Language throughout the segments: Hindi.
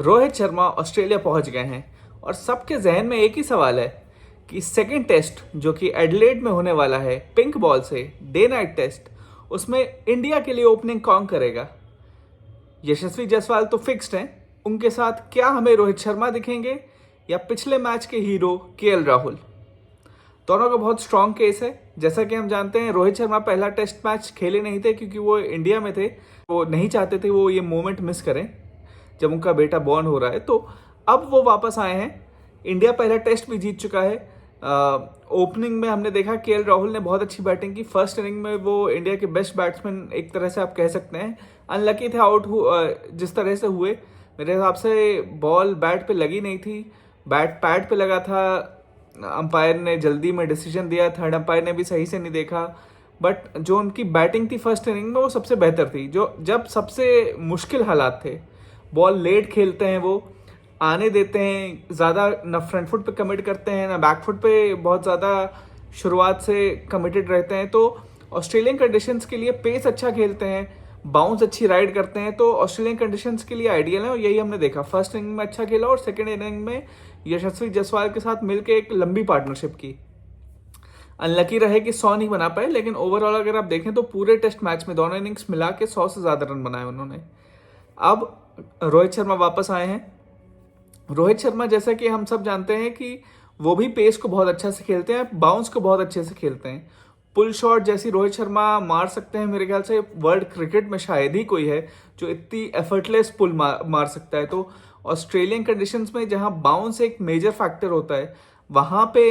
रोहित शर्मा ऑस्ट्रेलिया पहुंच गए हैं और सबके जहन में एक ही सवाल है कि सेकंड टेस्ट जो कि एडिलेड में होने वाला है पिंक बॉल से डे नाइट टेस्ट, उसमें इंडिया के लिए ओपनिंग कौन करेगा। यशस्वी जायसवाल तो फिक्स्ड हैं, उनके साथ क्या हमें रोहित शर्मा दिखेंगे या पिछले मैच के हीरो केएल राहुल। दोनों का बहुत स्ट्रांग केस है। जैसा कि हम जानते हैं रोहित शर्मा पहला टेस्ट मैच खेले नहीं थे क्योंकि वो इंडिया में थे, वो नहीं चाहते थे वो ये मोमेंट मिस करें जब उनका बेटा बॉर्न हो रहा है। तो अब वो वापस आए हैं। इंडिया पहला टेस्ट भी जीत चुका है। ओपनिंग में हमने देखा केएल राहुल ने बहुत अच्छी बैटिंग की। फर्स्ट इनिंग में वो इंडिया के बेस्ट बैट्समैन एक तरह से आप कह सकते हैं। अनलकी थे आउट जिस तरह से हुए, मेरे हिसाब से बॉल बैट पे लगी नहीं थी, बैट पैड पे लगा था। अंपायर ने जल्दी में डिसीजन दिया, थर्ड अंपायर ने भी सही से नहीं देखा। बट जो उनकी बैटिंग थी फर्स्ट इनिंग में वो सबसे बेहतर थी। जो जब सबसे मुश्किल हालात थे, बॉल लेट खेलते हैं, वो आने देते हैं ज़्यादा, ना फ्रंट फुट पे कमिट करते हैं ना बैक फुट पे बहुत ज़्यादा शुरुआत से कमिटेड रहते हैं। तो ऑस्ट्रेलियन कंडीशंस के लिए पेस अच्छा खेलते हैं, बाउंस अच्छी राइड करते हैं, तो ऑस्ट्रेलियन कंडीशंस के लिए आइडियल है। और यही हमने देखा, फर्स्ट इनिंग में अच्छा खेला और सेकेंड इनिंग में यशस्वी जायसवाल के साथ मिलकर एक लंबी पार्टनरशिप की। अनलकी रहे कि 100 नहीं बना पाए, लेकिन ओवरऑल अगर आप देखें तो पूरे टेस्ट मैच में दोनों इनिंग्स मिला के 100 से ज़्यादा रन बनाए उन्होंने। अब रोहित शर्मा वापस आए हैं। रोहित शर्मा जैसा कि हम सब जानते हैं कि वो भी पेस को बहुत अच्छा से खेलते हैं, बाउंस को बहुत अच्छे से खेलते हैं। पुल शॉट जैसी रोहित शर्मा मार सकते हैं, मेरे ख्याल से वर्ल्ड क्रिकेट में शायद ही कोई है जो इतनी एफर्टलेस पुल मार सकता है। तो ऑस्ट्रेलियन कंडीशंस में जहां बाउंस एक मेजर फैक्टर होता है, वहां पे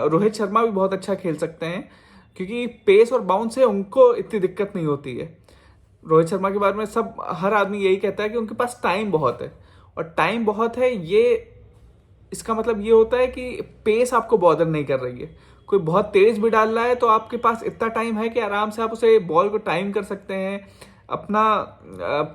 रोहित शर्मा भी बहुत अच्छा खेल सकते हैं क्योंकि पेस और बाउंस से उनको इतनी दिक्कत नहीं होती है। रोहित शर्मा के बारे में सब हर आदमी यही कहता है कि उनके पास टाइम बहुत है, और टाइम बहुत है ये इसका मतलब ये होता है कि पेस आपको बॉदर नहीं कर रही है। कोई बहुत तेज भी डाल रहा है तो आपके पास इतना टाइम है कि आराम से आप उसे बॉल को टाइम कर सकते हैं, अपना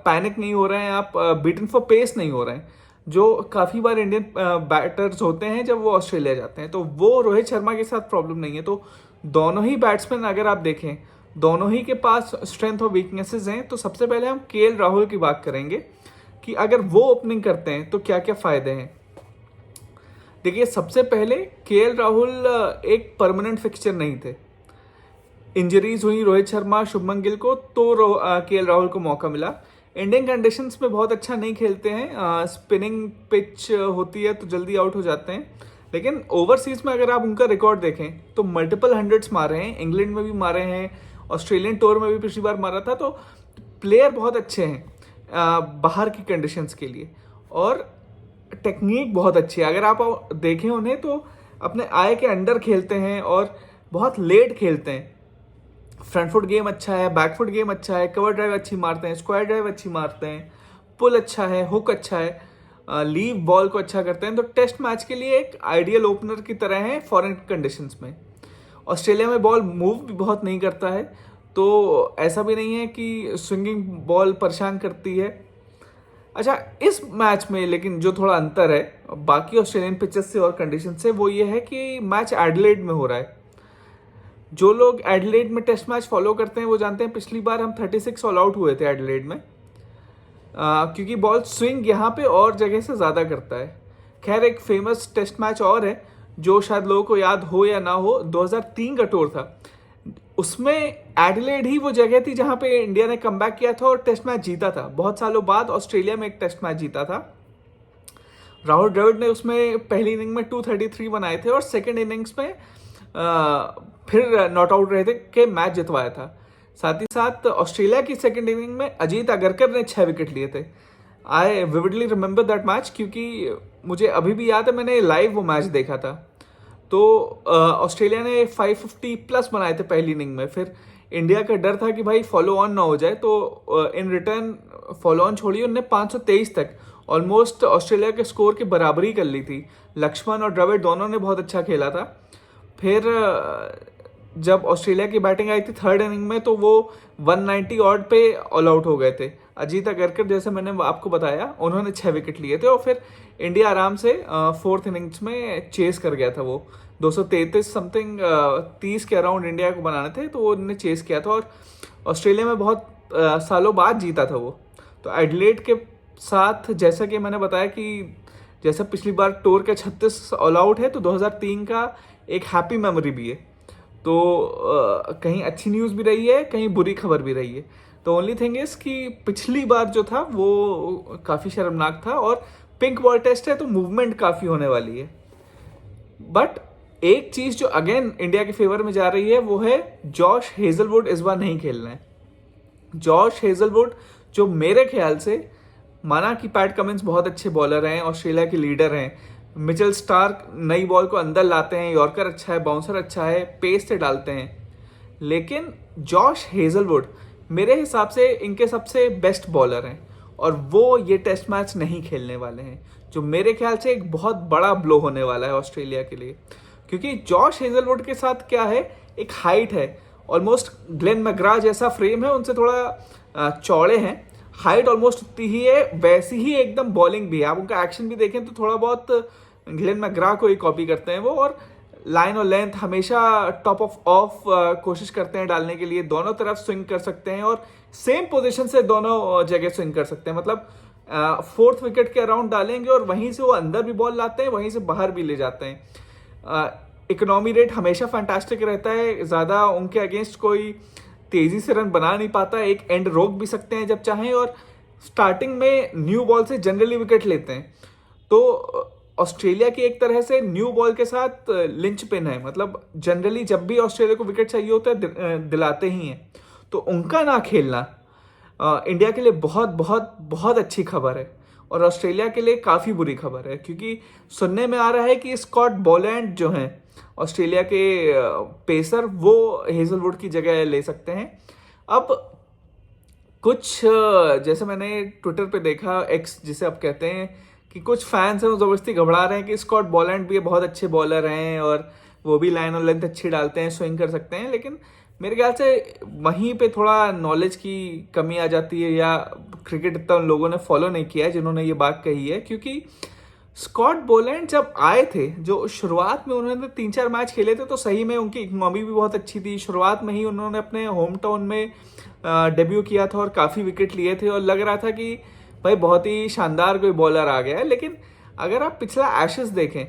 पैनिक नहीं हो रहे हैं, आप बीटन फॉर पेस नहीं हो रहे हैं, जो काफ़ी बार इंडियन बैटर्स होते हैं जब वो ऑस्ट्रेलिया जाते हैं। तो वो रोहित शर्मा के साथ प्रॉब्लम नहीं है। तो दोनों ही बैट्समैन अगर आप देखें, दोनों ही के पास स्ट्रेंथ और वीकनेसेस हैं। तो सबसे पहले हम केएल राहुल की बात करेंगे कि अगर वो ओपनिंग करते हैं तो क्या क्या फ़ायदे हैं। देखिए, सबसे पहले केएल राहुल एक परमानेंट फिक्सचर नहीं थे। इंजरीज हुई रोहित शर्मा शुभमन गिल को, तो केएल राहुल को मौका मिला। इंडियन कंडीशंस में बहुत अच्छा नहीं खेलते हैं, स्पिनिंग पिच होती है तो जल्दी आउट हो जाते हैं। लेकिन ओवरसीज में अगर आप उनका रिकॉर्ड देखें तो मल्टीपल हंड्रेड्स मारे हैं, इंग्लैंड में भी मारे हैं, ऑस्ट्रेलियन टूर में भी पिछली बार मारा था। तो प्लेयर बहुत अच्छे हैं बाहर की कंडीशंस के लिए, और टेक्निक बहुत अच्छी है। अगर आप देखें उन्हें तो अपने आय के अंडर खेलते हैं और बहुत लेट खेलते हैं। फ्रंट फुट गेम अच्छा है, बैक फुट गेम अच्छा है, कवर ड्राइव अच्छी मारते हैं, स्क्वायर ड्राइव अच्छी मारते हैं, पुल अच्छा है, हुक अच्छा है, लीव बॉल को अच्छा करते हैं। तो टेस्ट मैच के लिए एक आइडियल ओपनर की तरह है फॉरेन कंडीशंस में। ऑस्ट्रेलिया में बॉल मूव भी बहुत नहीं करता है, तो ऐसा भी नहीं है कि स्विंगिंग बॉल परेशान करती है। अच्छा, इस मैच में लेकिन जो थोड़ा अंतर है बाकी ऑस्ट्रेलियन पिचेस से और कंडीशन से, वो ये है कि मैच एडिलेड में हो रहा है। जो लोग एडिलेड में टेस्ट मैच फॉलो करते हैं वो जानते हैं पिछली बार हम 36 ऑल आउट हुए थे एडिलेड में, क्योंकि बॉल स्विंग यहाँ पे और जगह से ज़्यादा करता है। खैर, एक फेमस टेस्ट मैच और है जो शायद लोगों को याद हो या ना हो, 2003 का टूर था। उसमें एडिलेड ही वो जगह थी जहां पे इंडिया ने कमबैक किया था और टेस्ट मैच जीता था। बहुत सालों बाद ऑस्ट्रेलिया में एक टेस्ट मैच जीता था। राहुल द्रविड़ ने उसमें पहली इनिंग में 233 बनाए थे और सेकेंड इनिंग्स में फिर नॉट आउट रहे थे कि मैच जितवाया था। साथ ही साथ ऑस्ट्रेलिया की सेकेंड इनिंग में अजीत अगरकर ने 6 विकेट लिए थे। आई विविडली रिमेंबर दैट मैच क्योंकि मुझे अभी भी याद है, मैंने लाइव वो मैच देखा था। तो ऑस्ट्रेलिया ने 550 प्लस बनाए थे पहली इनिंग में। फिर इंडिया का डर था कि भाई फॉलो ऑन ना हो जाए, तो इन रिटर्न फॉलो ऑन छोड़िए, उन्होंने 523 तक ऑलमोस्ट ऑस्ट्रेलिया के स्कोर की बराबरी कर ली थी। लक्ष्मण और द्रविड़ दोनों ने बहुत अच्छा खेला था। फिर जब ऑस्ट्रेलिया की बैटिंग आई थी थर्ड इनिंग में, तो वो 190 ऑड पे ऑल आउट हो गए थे। अजीत अगरकर, जैसे मैंने आपको बताया, उन्होंने 6 विकेट लिए थे और फिर इंडिया आराम से फोर्थ इनिंग्स में चेस कर गया था। वो 233 समथिंग 30 के अराउंड इंडिया को बनाने थे, तो वो उन्होंने चेस किया था और ऑस्ट्रेलिया में बहुत सालों बाद जीता था वो। तो एडिलेड के साथ जैसा कि मैंने बताया कि जैसा पिछली बार टूर के 36 ऑल आउट है, तो 2003 का एक हैप्पी मेमोरी भी है। तो कहीं अच्छी न्यूज़ भी रही है, कहीं बुरी खबर भी रही है। तो ओनली थिंग इज़ कि पिछली बार जो था वो काफ़ी शर्मनाक था, और पिंक बॉल टेस्ट है तो मूवमेंट काफ़ी होने वाली है। बट एक चीज़ जो अगेन इंडिया के फेवर में जा रही है वो है जॉश हेजलवुड इस बार नहीं खेलना है। जॉश हेजलवुड जो मेरे ख्याल से, माना कि पैट कमिंस बहुत अच्छे बॉलर हैं, ऑस्ट्रेलिया के लीडर हैं, मिचेल स्टार्क नई बॉल को अंदर लाते हैं, यॉर्कर अच्छा है, बाउंसर अच्छा है, पेस से डालते हैं, लेकिन जॉश हेजलवुड मेरे हिसाब से इनके सबसे बेस्ट बॉलर हैं, और वो ये टेस्ट मैच नहीं खेलने वाले हैं, जो मेरे ख्याल से एक बहुत बड़ा ब्लो होने वाला है ऑस्ट्रेलिया के लिए। क्योंकि जॉश हेजलवुड के साथ क्या है, एक हाइट है, ऑलमोस्ट ग्लेन मैग्रा जैसा फ्रेम है, उनसे थोड़ा चौड़े हैं, हाइट ऑलमोस्ट उतनी ही है, वैसी ही एकदम बॉलिंग भी है। आप उनका एक्शन भी देखें तो थोड़ा बहुत ग्लेन मैग्रा को ही कॉपी करते हैं वो, और लाइन और लेंथ हमेशा टॉप ऑफ कोशिश करते हैं डालने के लिए, दोनों तरफ स्विंग कर सकते हैं और सेम पोजीशन से दोनों जगह स्विंग कर सकते हैं। मतलब 4th विकेट के अराउंड डालेंगे और वहीं से वो अंदर भी बॉल लाते हैं, वहीं से बाहर भी ले जाते हैं। इकोनॉमी रेट हमेशा फैंटास्टिक रहता है, ज़्यादा उनके अगेंस्ट कोई तेज़ी से रन बना नहीं पाता, एक एंड रोक भी सकते हैं जब चाहें, और स्टार्टिंग में न्यू बॉल से जनरली विकेट लेते हैं। तो ऑस्ट्रेलिया की एक तरह से न्यू बॉल के साथ लिंच पिन है, मतलब जनरली जब भी ऑस्ट्रेलिया को विकेट चाहिए होता है दिलाते ही हैं। तो उनका ना खेलना इंडिया के लिए बहुत बहुत बहुत अच्छी खबर है, और ऑस्ट्रेलिया के लिए काफ़ी बुरी खबर है, क्योंकि सुनने में आ रहा है कि स्कॉट बोलैंड जो हैं ऑस्ट्रेलिया के पेसर, वो हेजलवुड की जगह ले सकते हैं। अब कुछ जैसे मैंने ट्विटर पे देखा, एक्स जिसे आप कहते हैं, कि कुछ फैंस हैं वो ज़बरदस्ती घबरा रहे हैं कि स्कॉट बोलैंड भी बहुत अच्छे बॉलर हैं और वो भी लाइन और लेंथ अच्छी डालते हैं, स्विंग कर सकते हैं, लेकिन मेरे ख्याल से वहीं पे थोड़ा नॉलेज की कमी आ जाती है, या क्रिकेट इतना उन लोगों ने फॉलो नहीं किया है जिन्होंने ये बात कही है। क्योंकि स्कॉट बोलैंड जब आए थे, जो शुरुआत में उन्होंने 3-4 मैच खेले थे, तो सही में उनकी इकोनॉमी भी बहुत अच्छी थी। शुरुआत में ही उन्होंने अपने होम टाउन में डेब्यू किया था और काफ़ी विकेट लिए थे, और लग रहा था कि भाई बहुत ही शानदार कोई बॉलर आ गया है। लेकिन अगर आप पिछला एशेस देखें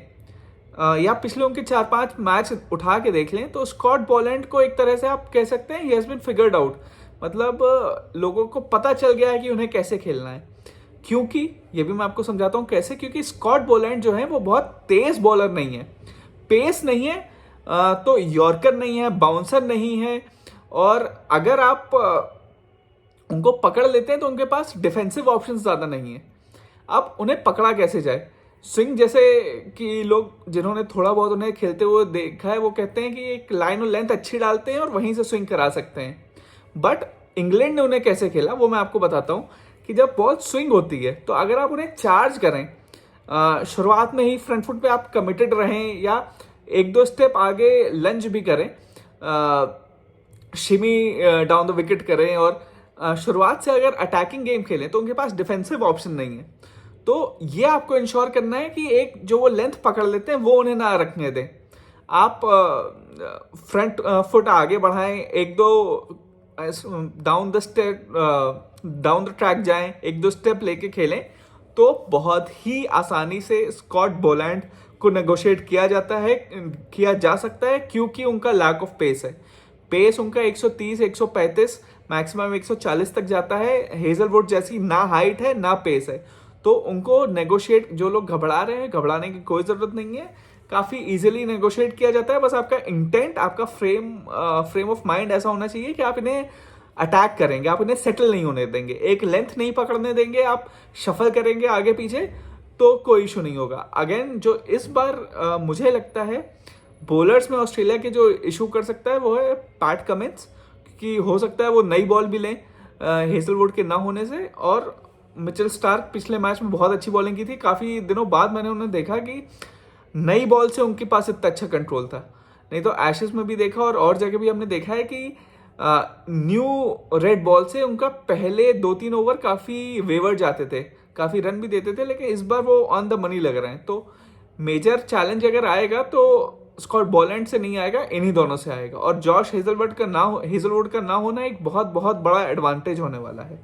या पिछले उनके 4-5 मैच उठा के देख लें, तो स्कॉट बोलैंड को एक तरह से आप कह सकते हैं he has been figured out. मतलब लोगों को पता चल गया है कि उन्हें कैसे खेलना है। क्योंकि ये भी मैं आपको समझाता हूँ कैसे, क्योंकि स्कॉट बोलैंड जो है वो बहुत तेज बॉलर नहीं है, पेस नहीं है, तो यॉर्कर नहीं है, बाउंसर नहीं है, और अगर आप उनको पकड़ लेते हैं तो उनके पास डिफेंसिव ऑप्शंस ज़्यादा नहीं है। अब उन्हें पकड़ा कैसे जाए? स्विंग जैसे कि लोग जिन्होंने थोड़ा बहुत उन्हें खेलते हुए देखा है वो कहते हैं कि एक लाइन और लेंथ अच्छी डालते हैं और वहीं से स्विंग करा सकते हैं। बट इंग्लैंड ने उन्हें कैसे खेला वो मैं आपको बताता हूँ, कि जब बॉल स्विंग होती है तो अगर आप उन्हें चार्ज करें, शुरुआत में ही फ्रंट फुट पे आप कमिटेड रहें, या 1-2 स्टेप आगे लंज भी करें, शिमी डाउन द विकेट करें, और शुरुआत से अगर अटैकिंग गेम खेलें, तो उनके पास डिफेंसिव ऑप्शन नहीं है। तो ये आपको इंश्योर करना है कि एक जो वो लेंथ पकड़ लेते हैं वो उन्हें ना रखने दें। आप फ्रंट फुट आगे बढ़ाएं, 1-2 डाउन द ट्रैक जाएं, 1-2 स्टेप लेके खेलें, तो बहुत ही आसानी से स्कॉट बोलैंड को नेगोशिएट किया जा सकता है, क्योंकि उनका लैक ऑफ पेस है। पेस उनका 130, 135, मैक्सिमम 140 तक जाता है। हेजलवुड जैसी ना हाइट है ना पेस है, तो उनको नेगोशिएट, जो लोग घबरा रहे हैं, घबराने की कोई ज़रूरत नहीं है, काफ़ी इजीली नेगोशिएट किया जाता है। बस आपका इंटेंट, आपका फ्रेम ऑफ माइंड ऐसा होना चाहिए कि आप इन्हें अटैक करेंगे, आप इन्हें सेटल नहीं होने देंगे, एक लेंथ नहीं पकड़ने देंगे, आप शफल करेंगे आगे पीछे, तो कोई इशू नहीं होगा। अगेन जो इस बार मुझे लगता है बॉलर्स में ऑस्ट्रेलिया के जो इशू कर सकता है वो है पैट कमिंस, कि हो सकता है वो नई बॉल भी लें हेजलवुड के ना होने से। और मिचेल स्टार्क पिछले मैच में बहुत अच्छी बॉलिंग की थी, काफ़ी दिनों बाद मैंने उन्हें देखा कि नई बॉल से उनके पास इतना अच्छा कंट्रोल था। नहीं तो एशेस में भी देखा और जगह भी हमने देखा है कि न्यू रेड बॉल से उनका पहले 2-3 ओवर काफ़ी वेवर जाते थे, काफ़ी रन भी देते थे, लेकिन इस बार वो ऑन द मनी लग रहे हैं। तो मेजर चैलेंज अगर आएगा तो स्कॉट बोलैंड से नहीं आएगा, इन्हीं दोनों से आएगा, और जॉश हेजलवुड का ना होना एक बहुत बहुत बड़ा एडवांटेज होने वाला है।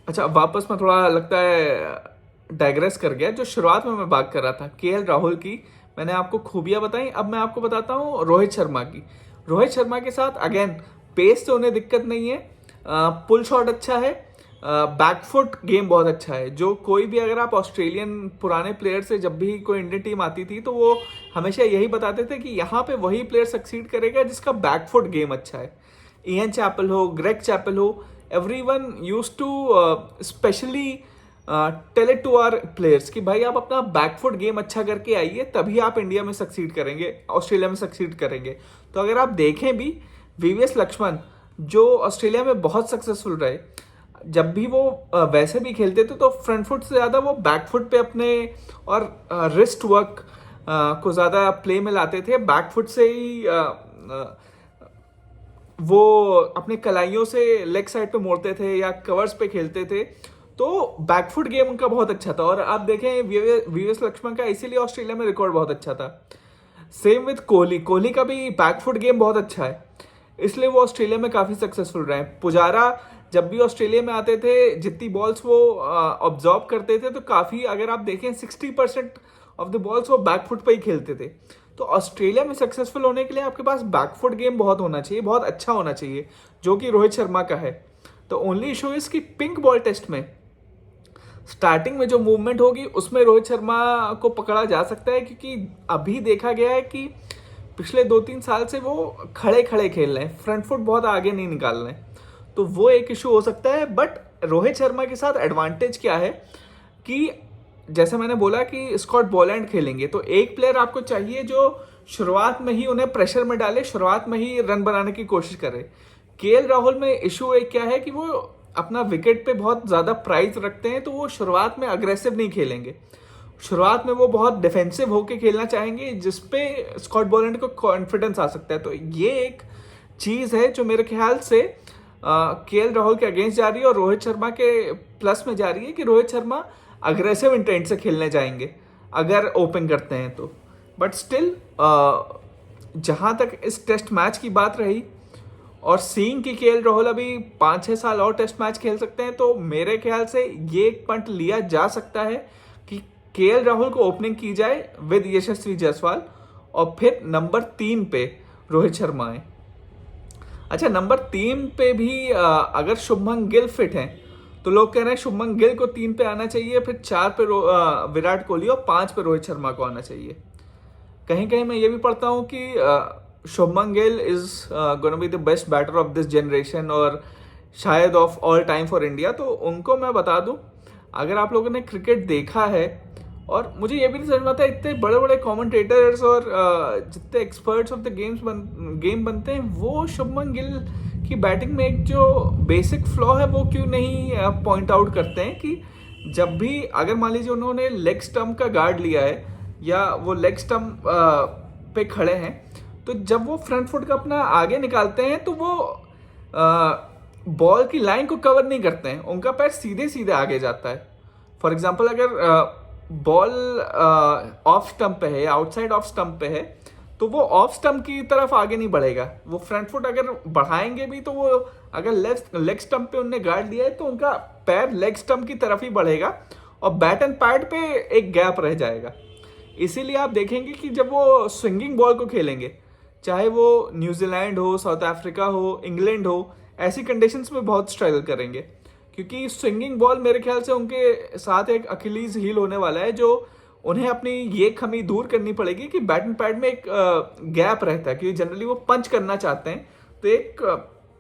अच्छा, वापस मैं थोड़ा लगता है डाइग्रेस कर गया। जो शुरुआत में मैं बात कर रहा था केएल राहुल की, मैंने आपको खूबियां बताई। अब मैं आपको बताता हूँ रोहित शर्मा की। रोहित शर्मा के साथ अगेन पेस से उन्हें दिक्कत नहीं है, पुल शॉट अच्छा है, बैकफुट गेम बहुत अच्छा है। जो कोई भी, अगर आप ऑस्ट्रेलियन पुराने प्लेयर से जब भी कोई इंडियन टीम आती थी तो वो हमेशा यही बताते थे कि यहाँ पे वही प्लेयर सक्सीड करेगा जिसका बैकफुट गेम अच्छा है। इयन चैपल हो, ग्रेग चैपल हो, everyone used to specially tell it to our players कि भाई आप अपना बैकफुट गेम अच्छा करके आइए, तभी आप इंडिया में सक्सीड करेंगे, ऑस्ट्रेलिया में सक्सीड करेंगे। तो अगर आप देखें भी, वीवीएस लक्ष्मण जो ऑस्ट्रेलिया में बहुत सक्सेसफुल रहे, जब भी वो वैसे भी खेलते थे तो फ्रंट फुट से ज़्यादा वो बैक फुट पे अपने और रिस्ट वर्क को ज़्यादा प्ले में लाते थे। बैक फुट से ही वो अपने कलाइयों से लेग साइड पे मोड़ते थे या कवर्स पे खेलते थे। तो बैकफुट गेम उनका बहुत अच्छा था। और आप देखें वीवीएस लक्ष्मण का इसीलिए ऑस्ट्रेलिया में रिकॉर्ड बहुत अच्छा था। सेम विद कोहली, कोहली का भी बैकफुट गेम बहुत अच्छा है, इसलिए वो ऑस्ट्रेलिया में काफ़ी सक्सेसफुल रहे। पुजारा जब भी ऑस्ट्रेलिया में आते थे, जितनी बॉल्स वो ऑब्जॉर्व करते थे तो काफ़ी, अगर आप देखें 60% ऑफ द बॉल्स वो बैकफुट पे ही खेलते थे। तो ऑस्ट्रेलिया में सक्सेसफुल होने के लिए आपके पास बैकफुट गेम बहुत होना चाहिए, बहुत अच्छा होना चाहिए, जो कि रोहित शर्मा का है। तो ओनली इशू इज कि पिंक बॉल टेस्ट में स्टार्टिंग में जो मूवमेंट होगी उसमें रोहित शर्मा को पकड़ा जा सकता है, क्योंकि अभी देखा गया है कि पिछले 2-3 साल से वो खड़े खड़े खेल रहे हैं, फ्रंट फुट बहुत आगे नहीं निकाल रहे हैं। तो वो एक इशू हो सकता है। बट रोहित शर्मा के साथ एडवांटेज क्या है कि जैसे मैंने बोला कि स्कॉट बॉलैंड खेलेंगे, तो एक प्लेयर आपको चाहिए जो शुरुआत में ही उन्हें प्रेशर में डाले, शुरुआत में ही रन बनाने की कोशिश करे। केएल राहुल में इशू एक क्या है कि वो अपना विकेट पे बहुत ज़्यादा प्राइस रखते हैं, तो वो शुरुआत में अग्रेसिव नहीं खेलेंगे। शुरुआत में वो बहुत डिफेंसिव होके खेलना चाहेंगे, जिसपे स्कॉट बॉलैंड को कॉन्फिडेंस आ सकता है। तो ये एक चीज़ है जो मेरे ख्याल से केएल राहुल के अगेंस्ट जा रही है और रोहित शर्मा के प्लस में जा रही है कि रोहित शर्मा अग्रेसिव इंटेंट से खेलने जाएंगे अगर ओपन करते हैं तो। बट स्टिल जहाँ तक इस टेस्ट मैच की बात रही और सीइंग कि केएल राहुल अभी 5-6 साल और टेस्ट मैच खेल सकते हैं, तो मेरे ख्याल से ये एक पॉइंट लिया जा सकता है कि केएल राहुल को ओपनिंग की जाए विद यशस्वी जायसवाल और फिर नंबर 3 पे रोहित शर्मा आए। अच्छा, नंबर 3 पे भी अगर शुभमन गिल फिट हैं तो लोग कह रहे हैं शुभमन गिल को 3 पे आना चाहिए, फिर 4 पे विराट कोहली और 5 पे रोहित शर्मा को आना चाहिए। कहीं कहीं मैं ये भी पढ़ता हूँ कि Shubman Gill is gonna be the best batter of this generation और शायद of all time for India. तो उनको मैं बता दूं, अगर आप लोगों ने क्रिकेट देखा है, और मुझे ये भी नहीं समझ में आता इतने बड़े बड़े कमेंटेटर्स और जितने एक्सपर्ट्स ऑफ द गेम बनते हैं, वो शुभमन गिल की बैटिंग में एक जो बेसिक फ्लॉ है वो क्यों नहीं पॉइंट आउट करते हैं कि जब भी, अगर मान लीजिए उन्होंने लेग स्टंप का गार्ड लिया है या वो लेग स्टंप पे खड़े हैं, तो जब वो फ्रंट फुट का अपना आगे निकालते हैं तो वो बॉल की लाइन को कवर नहीं करते हैं, उनका पैर सीधे सीधे आगे जाता है। फॉर एग्जाम्पल, अगर बॉल ऑफ स्टंप पे है या आउटसाइड ऑफ स्टंप पे है तो वो ऑफ स्टंप की तरफ आगे नहीं बढ़ेगा। वो फ्रंट फुट अगर बढ़ाएंगे भी तो वो, अगर लेग स्टंप पे उनने गार्ड लिया है तो उनका पैर लेग स्टंप की तरफ ही बढ़ेगा और बैट एंड पैड पे एक गैप रह जाएगा। इसीलिए आप देखेंगे कि जब वो स्विंगिंग बॉल को खेलेंगे, चाहे वो न्यूजीलैंड हो, साउथ अफ्रीका हो, इंग्लैंड हो, ऐसी कंडीशंस में बहुत स्ट्रगल करेंगे, क्योंकि स्विंगिंग बॉल मेरे ख्याल से उनके साथ एक अकिलीज हील होने वाला है, जो उन्हें अपनी ये कमी दूर करनी पड़ेगी कि बैट एंड पैड में एक गैप रहता है, क्योंकि जनरली वो पंच करना चाहते हैं तो एक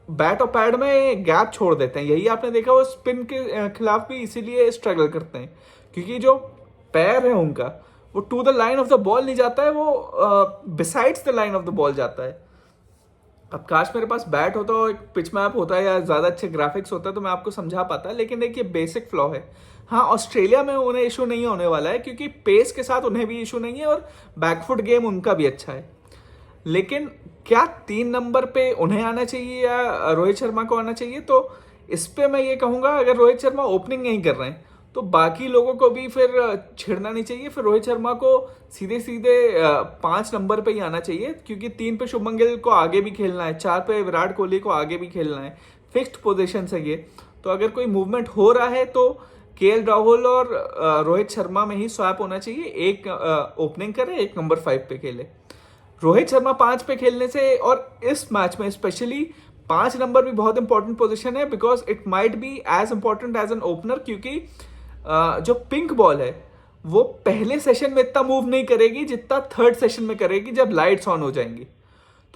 बैट और पैड में गैप छोड़ देते हैं। यही आपने देखा वो स्पिन के खिलाफ भी इसीलिए स्ट्रगल करते हैं, क्योंकि जो पैर है उनका वो to the line of the ball नहीं जाता है, वो besides the line of the ball जाता है। अब काश मेरे पास बैट होता और एक पिच मैप होता है या ज़्यादा अच्छे ग्राफिक्स होता तो मैं आपको समझा पाता, लेकिन एक ये बेसिक फ्लॉ है। हाँ, ऑस्ट्रेलिया में उन्हें इशू नहीं होने वाला है, क्योंकि पेस के साथ उन्हें भी इशू नहीं है और बैकफुट गेम उनका भी अच्छा है। लेकिन क्या 3 नंबर पे उन्हें आना चाहिए या रोहित शर्मा को आना चाहिए? तो इस पे मैं ये कहूँगा, अगर रोहित शर्मा ओपनिंग नहीं कर रहे हैं तो बाकी लोगों को भी फिर छिड़ना नहीं चाहिए, फिर रोहित शर्मा को सीधे सीधे 5 नंबर पे ही आना चाहिए, क्योंकि 3 पे शुभमन गिल को आगे भी खेलना है, 4 पे विराट कोहली को आगे भी खेलना है, फिक्स्ड पोजीशन है ये। तो अगर कोई मूवमेंट हो रहा है तो केएल राहुल और रोहित शर्मा में ही स्वैप होना चाहिए। एक ओपनिंग करे, एक नंबर 5 पे खेले। रोहित शर्मा 5 पे खेलने से, और इस मैच में स्पेशली 5 नंबर भी बहुत इंपॉर्टेंट पोजीशन है, because it might be as important as an opener, क्योंकि जो पिंक बॉल है वो पहले सेशन में इतना मूव नहीं करेगी जितना थर्ड सेशन में करेगी जब लाइट्स ऑन हो जाएंगी।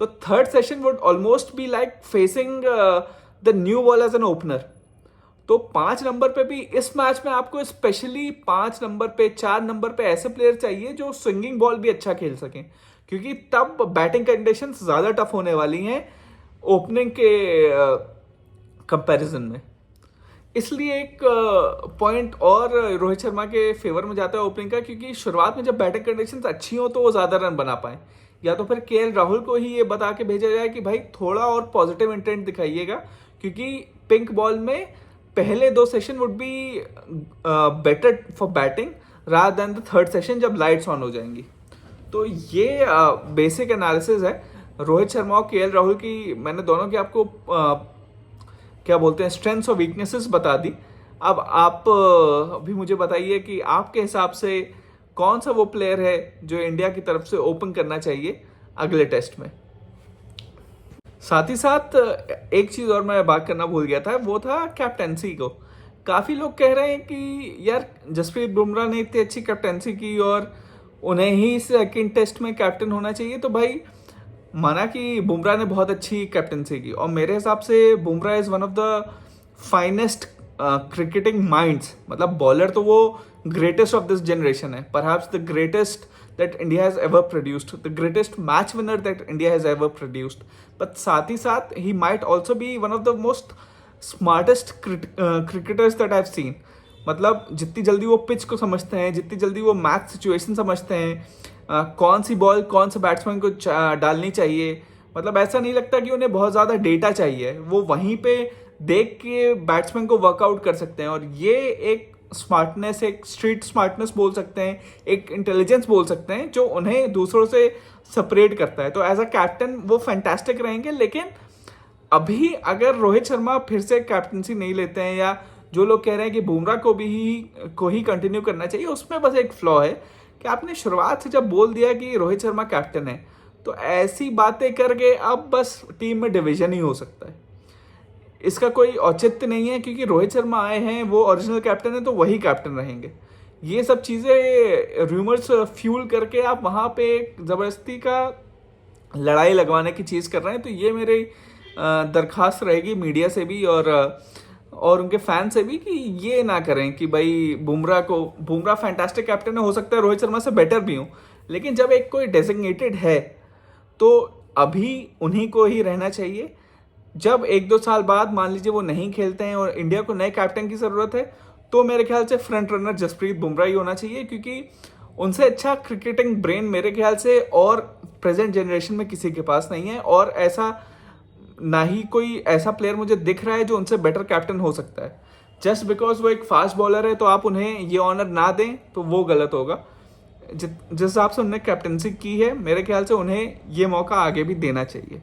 तो third session would almost be like facing the new ball as an opener. तो 5 नंबर पे भी इस मैच में आपको स्पेशली 5 नंबर पे, 4 नंबर पे ऐसे प्लेयर चाहिए जो स्विंगिंग बॉल भी अच्छा खेल सकें, क्योंकि तब बैटिंग कंडीशंस ज़्यादा टफ होने वाली हैं ओपनिंग के कंपैरिजन में। इसलिए एक पॉइंट और रोहित शर्मा के फेवर में जाता है ओपनिंग का, क्योंकि शुरुआत में जब बैटिंग कंडीशंस अच्छी हो तो वो ज़्यादा रन बना पाए, या तो फिर केएल राहुल को ही ये बता के भेजा जाए कि भाई थोड़ा और पॉजिटिव इंटेंट दिखाइएगा, क्योंकि पिंक बॉल में पहले 2 session would be better for batting rather than the third session जब लाइट्स ऑन हो जाएंगी। तो ये बेसिक एनालिसिस है रोहित शर्मा और केएल राहुल की। मैंने दोनों की आपको क्या बोलते हैं स्ट्रेंथ्स और वीकनेसेस बता दी। अब आप अभी मुझे बताइए कि आपके हिसाब से कौन सा वो प्लेयर है जो इंडिया की तरफ से ओपन करना चाहिए अगले टेस्ट में। साथ ही साथ एक चीज़ और मैं बात करना भूल गया था, वो था कैप्टेंसी को। काफ़ी लोग कह रहे हैं कि यार जसप्रीत बुमराह ने इतनी अच्छी कैप्टेंसी की और उन्हें ही सेकंड टेस्ट में कैप्टन होना चाहिए। तो भाई माना कि बुमराह ने बहुत अच्छी कैप्टेंसी की, और मेरे हिसाब से Bumrah is one of the finest cricketing minds. मतलब बॉलर तो वो ग्रेटेस्ट ऑफ दिस जनरेशन है, perhaps the greatest that India has ever produced, the greatest match winner that India has ever produced. But साथ ही साथ he might also be one of the most smartest cricketers that I've seen. मतलब जितनी जल्दी वो पिच को समझते हैं, जितनी जल्दी वो मैच सिचुएशन समझते हैं, कौन सी बॉल कौन से बैट्समैन को डालनी चाहिए। मतलब ऐसा नहीं लगता कि उन्हें बहुत ज़्यादा डेटा चाहिए, वो वहीं पे देख के बैट्समैन को वर्कआउट कर सकते हैं। और ये एक स्मार्टनेस, एक स्ट्रीट स्मार्टनेस बोल सकते हैं, एक इंटेलिजेंस बोल सकते हैं जो उन्हें दूसरों से सेपरेट करता है। तो एज अ कैप्टन वो फैंटास्टिक रहेंगे। लेकिन अभी अगर रोहित शर्मा फिर से कैप्टनसी नहीं लेते हैं, या जो लोग कह रहे हैं कि बुमराह को ही कंटिन्यू करना चाहिए, उसमें बस एक फ्लॉ है कि आपने शुरुआत से जब बोल दिया कि रोहित शर्मा कैप्टन है, तो ऐसी बातें करके अब बस टीम में डिवीजन ही हो सकता है। इसका कोई औचित्य नहीं है, क्योंकि रोहित शर्मा आए हैं, वो ओरिजिनल कैप्टन है, तो वही कैप्टन रहेंगे। ये सब चीज़ें रूमर्स फ्यूल करके आप वहाँ पे ज़बरदस्ती का लड़ाई लगवाने की चीज़ कर रहे हैं। तो ये मेरी दरख्वास्त रहेगी मीडिया से भी और उनके फैन से भी कि ये ना करें कि भाई बुमराह फैंटास्टिक कैप्टन है, हो सकता है रोहित शर्मा से बेटर भी हो, लेकिन जब एक कोई डेजिग्नेटेड है तो अभी उन्हीं को ही रहना चाहिए। जब 1-2 साल बाद मान लीजिए वो नहीं खेलते हैं और इंडिया को नए कैप्टन की ज़रूरत है, तो मेरे ख्याल से फ्रंट रनर जसप्रीत बुमराह ही होना चाहिए, क्योंकि उनसे अच्छा क्रिकेटिंग ब्रेन मेरे ख्याल से और प्रेजेंट जनरेशन में किसी के पास नहीं है। और ऐसा ना ही कोई ऐसा प्लेयर मुझे दिख रहा है जो उनसे बेटर कैप्टन हो सकता है। जस्ट बिकॉज वो एक फास्ट बॉलर है तो आप उन्हें ये ऑनर ना दें तो वो गलत होगा। जिस हिसाब से उन्होंने कैप्टनसी की है, मेरे ख्याल से उन्हें ये मौका आगे भी देना चाहिए।